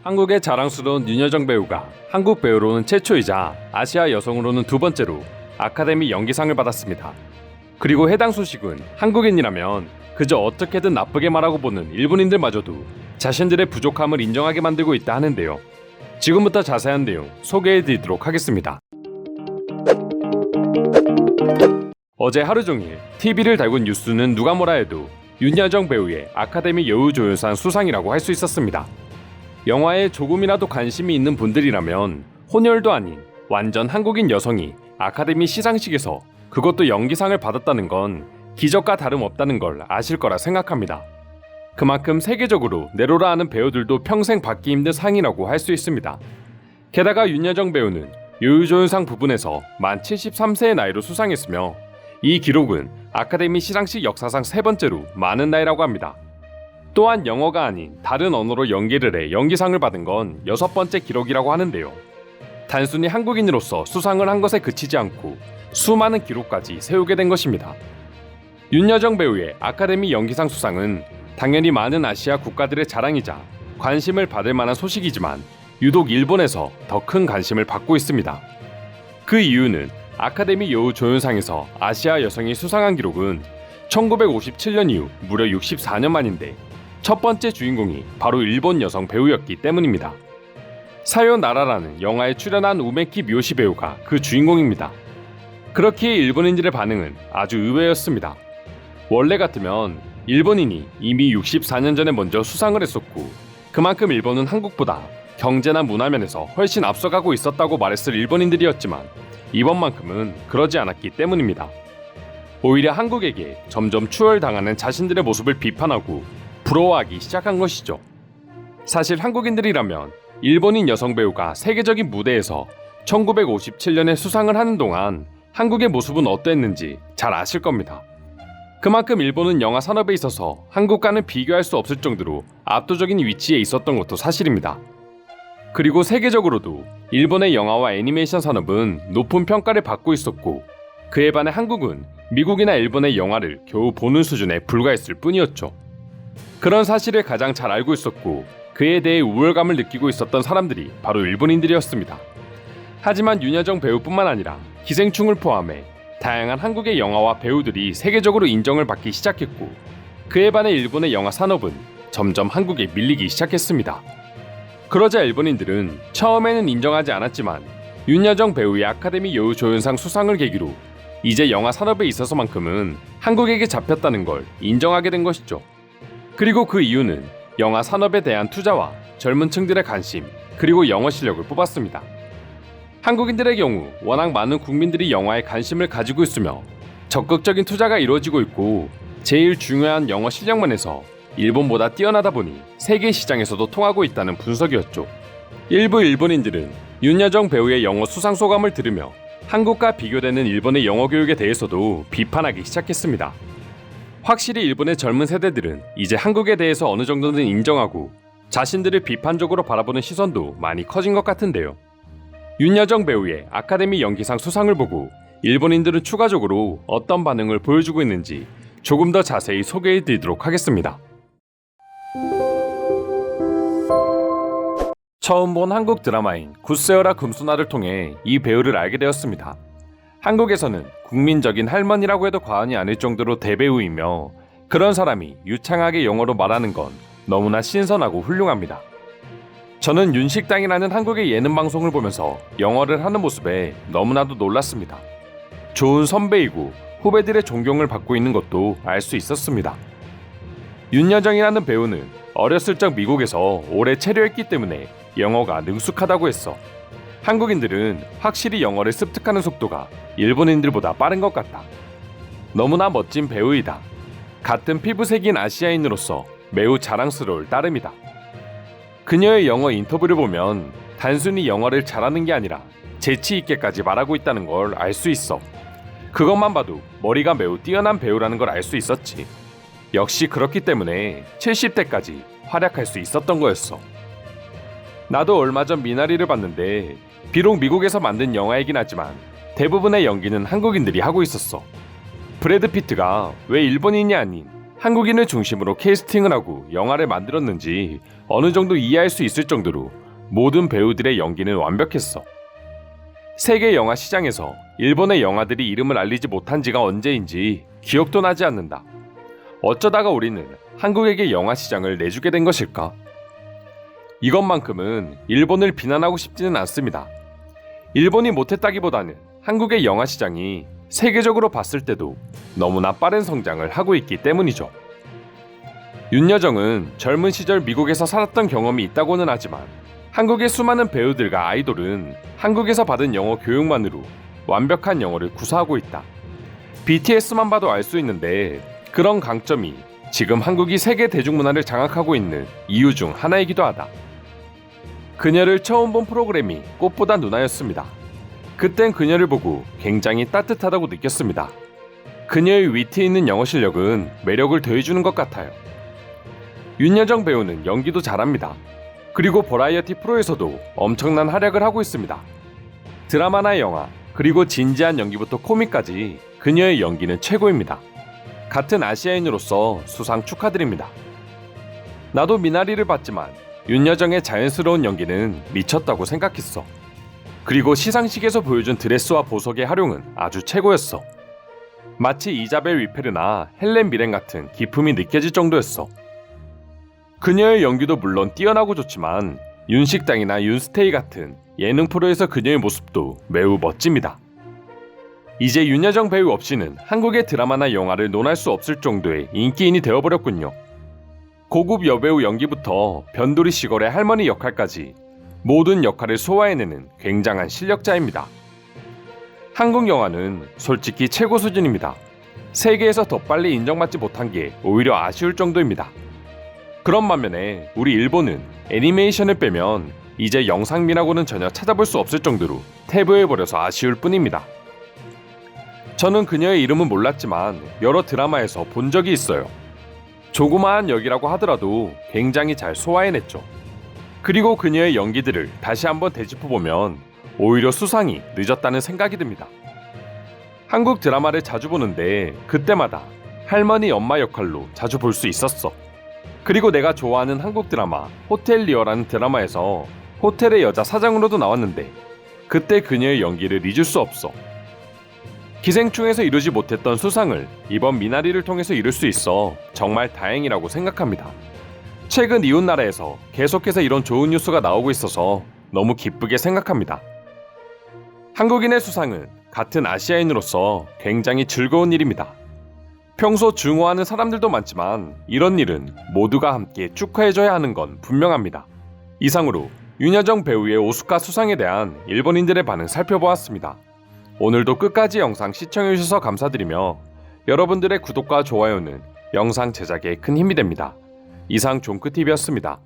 한국의 자랑스러운 윤여정 배우가 한국 배우로는 최초이자 아시아 여성으로는 두 번째로 아카데미 연기상을 받았습니다. 그리고 해당 소식은 한국인이라면 그저 어떻게든 나쁘게 말하고 보는 일본인들마저도 자신들의 부족함을 인정하게 만들고 있다 하는데요. 지금부터 자세한 내용 소개해드리도록 하겠습니다. 어제 하루 종일 TV를 달군 뉴스는 누가 뭐라 해도 윤여정 배우의 아카데미 여우조연상 수상이라고 할 수 있었습니다. 영화에 조금이라도 관심이 있는 분들이라면 혼혈도 아닌 완전 한국인 여성이 아카데미 시상식에서 그것도 연기상을 받았다는 건 기적과 다름없다는 걸 아실 거라 생각합니다. 그만큼 세계적으로 내로라 하는 배우들도 평생 받기 힘든 상이라고 할 수 있습니다. 게다가 윤여정 배우는 여우조연상 부분에서 만 73세의 나이로 수상했으며 이 기록은 아카데미 시상식 역사상 세 번째로 많은 나이라고 합니다. 또한 영어가 아닌 다른 언어로 연기를 해 연기상을 받은 건 6번째 기록이라고 하는데요. 단순히 한국인으로서 수상을 한 것에 그치지 않고 수많은 기록까지 세우게 된 것입니다. 윤여정 배우의 아카데미 연기상 수상은 당연히 많은 아시아 국가들의 자랑이자 관심을 받을 만한 소식이지만 유독 일본에서 더 큰 관심을 받고 있습니다. 그 이유는 아카데미 여우조연상에서 아시아 여성이 수상한 기록은 1957년 이후 무려 64년 만인데 첫 번째 주인공이 바로 일본 여성 배우였기 때문입니다. 사요나라라는 영화에 출연한 우메키 미요시 배우가 그 주인공입니다. 그렇기에 일본인들의 반응은 아주 의외였습니다. 원래 같으면 일본인이 이미 64년 전에 먼저 수상을 했었고 그만큼 일본은 한국보다 경제나 문화면에서 훨씬 앞서가고 있었다고 말했을 일본인들이었지만 이번만큼은 그러지 않았기 때문입니다. 오히려 한국에게 점점 추월당하는 자신들의 모습을 비판하고 부러워하기 시작한 것이죠. 사실 한국인들이라면 일본인 여성 배우가 세계적인 무대에서 1957년에 수상을 하는 동안 한국의 모습은 어땠는지 잘 아실 겁니다. 그만큼 일본은 영화 산업에 있어서 한국과는 비교할 수 없을 정도로 압도적인 위치에 있었던 것도 사실입니다. 그리고 세계적으로도 일본의 영화와 애니메이션 산업은 높은 평가를 받고 있었고 그에 반해 한국은 미국이나 일본의 영화를 겨우 보는 수준에 불과했을 뿐이었죠. 그런 사실을 가장 잘 알고 있었고 그에 대해 우월감을 느끼고 있었던 사람들이 바로 일본인들이었습니다. 하지만 윤여정 배우뿐만 아니라 기생충을 포함해 다양한 한국의 영화와 배우들이 세계적으로 인정을 받기 시작했고 그에 반해 일본의 영화 산업은 점점 한국에 밀리기 시작했습니다. 그러자 일본인들은 처음에는 인정하지 않았지만 윤여정 배우의 아카데미 여우조연상 수상을 계기로 이제 영화 산업에 있어서만큼은 한국에게 잡혔다는 걸 인정하게 된 것이죠. 그리고 그 이유는 영화 산업에 대한 투자와 젊은 층들의 관심, 그리고 영어 실력을 뽑았습니다. 한국인들의 경우 워낙 많은 국민들이 영화에 관심을 가지고 있으며 적극적인 투자가 이루어지고 있고 제일 중요한 영어 실력만에서 일본보다 뛰어나다 보니 세계 시장에서도 통하고 있다는 분석이었죠. 일부 일본인들은 윤여정 배우의 영어 수상 소감을 들으며 한국과 비교되는 일본의 영어 교육에 대해서도 비판하기 시작했습니다. 확실히 일본의 젊은 세대들은 이제 한국에 대해서 어느 정도는 인정하고 자신들을 비판적으로 바라보는 시선도 많이 커진 것 같은데요. 윤여정 배우의 아카데미 연기상 수상을 보고 일본인들은 추가적으로 어떤 반응을 보여주고 있는지 조금 더 자세히 소개해드리도록 하겠습니다. 처음 본 한국 드라마인 굿세어라 금수나를 통해 이 배우를 알게 되었습니다. 한국에서는 국민적인 할머니라고 해도 과언이 아닐 정도로 대배우이며 그런 사람이 유창하게 영어로 말하는 건 너무나 신선하고 훌륭합니다. 저는 윤식당이라는 한국의 예능 방송을 보면서 영어를 하는 모습에 너무나도 놀랐습니다. 좋은 선배이고 후배들의 존경을 받고 있는 것도 알 수 있었습니다. 윤여정이라는 배우는 어렸을 적 미국에서 오래 체류했기 때문에 영어가 능숙하다고 했어. 한국인들은 확실히 영어를 습득하는 속도가 일본인들보다 빠른 것 같다. 너무나 멋진 배우이다. 같은 피부색인 아시아인으로서 매우 자랑스러울 따름이다. 그녀의 영어 인터뷰를 보면 단순히 영어를 잘하는 게 아니라 재치 있게까지 말하고 있다는 걸 알 수 있어. 그것만 봐도 머리가 매우 뛰어난 배우라는 걸 알 수 있었지. 역시 그렇기 때문에 70대까지 활약할 수 있었던 거였어. 나도 얼마 전 미나리를 봤는데 비록 미국에서 만든 영화이긴 하지만 대부분의 연기는 한국인들이 하고 있었어. 브래드 피트가 왜 일본인이 아닌 한국인을 중심으로 캐스팅을 하고 영화를 만들었는지 어느 정도 이해할 수 있을 정도로 모든 배우들의 연기는 완벽했어. 세계 영화 시장에서 일본의 영화들이 이름을 알리지 못한 지가 언제인지 기억도 나지 않는다. 어쩌다가 우리는 한국에게 영화 시장을 내주게 된 것일까? 이것만큼은 일본을 비난하고 싶지는 않습니다. 일본이 못했다기보다는 한국의 영화 시장이 세계적으로 봤을 때도 너무나 빠른 성장을 하고 있기 때문이죠. 윤여정은 젊은 시절 미국에서 살았던 경험이 있다고는 하지만 한국의 수많은 배우들과 아이돌은 한국에서 받은 영어 교육만으로 완벽한 영어를 구사하고 있다. BTS만 봐도 알 수 있는데 그런 강점이 지금 한국이 세계 대중문화를 장악하고 있는 이유 중 하나이기도 하다. 그녀를 처음 본 프로그램이 꽃보다 누나였습니다. 그땐 그녀를 보고 굉장히 따뜻하다고 느꼈습니다. 그녀의 위트 있는 영어 실력은 매력을 더해주는 것 같아요. 윤여정 배우는 연기도 잘합니다. 그리고 버라이어티 프로에서도 엄청난 활약을 하고 있습니다. 드라마나 영화, 그리고 진지한 연기부터 코믹까지 그녀의 연기는 최고입니다. 같은 아시아인으로서 수상 축하드립니다. 나도 미나리를 봤지만 윤여정의 자연스러운 연기는 미쳤다고 생각했어. 그리고 시상식에서 보여준 드레스와 보석의 활용은 아주 최고였어. 마치 이자벨 위페르나 헬렌 미렌 같은 기품이 느껴질 정도였어. 그녀의 연기도 물론 뛰어나고 좋지만 윤식당이나 윤스테이 같은 예능 프로에서 그녀의 모습도 매우 멋집니다. 이제 윤여정 배우 없이는 한국의 드라마나 영화를 논할 수 없을 정도의 인기인이 되어버렸군요. 고급 여배우 연기부터 변두리 시골의 할머니 역할까지 모든 역할을 소화해내는 굉장한 실력자입니다. 한국 영화는 솔직히 최고 수준입니다. 세계에서 더 빨리 인정받지 못한 게 오히려 아쉬울 정도입니다. 그런 반면에 우리 일본은 애니메이션을 빼면 이제 영상미라고는 전혀 찾아볼 수 없을 정도로 태보해버려서 아쉬울 뿐입니다. 저는 그녀의 이름은 몰랐지만 여러 드라마에서 본 적이 있어요. 조그마한 역이라고 하더라도 굉장히 잘 소화해냈죠. 그리고 그녀의 연기들을 다시 한번 되짚어보면 오히려 수상이 늦었다는 생각이 듭니다. 한국 드라마를 자주 보는데 그때마다 할머니 엄마 역할로 자주 볼 수 있었어. 그리고 내가 좋아하는 한국 드라마 호텔 리어라는 드라마에서 호텔의 여자 사장으로도 나왔는데 그때 그녀의 연기를 잊을 수 없어. 기생충에서 이루지 못했던 수상을 이번 미나리를 통해서 이룰 수 있어 정말 다행이라고 생각합니다. 최근 이웃나라에서 계속해서 이런 좋은 뉴스가 나오고 있어서 너무 기쁘게 생각합니다. 한국인의 수상은 같은 아시아인으로서 굉장히 즐거운 일입니다. 평소 증오하는 사람들도 많지만 이런 일은 모두가 함께 축하해줘야 하는 건 분명합니다. 이상으로 윤여정 배우의 오스카 수상에 대한 일본인들의 반응 살펴보았습니다. 오늘도 끝까지 영상 시청해주셔서 감사드리며 여러분들의 구독과 좋아요는 영상 제작에 큰 힘이 됩니다. 이상 종크TV였습니다.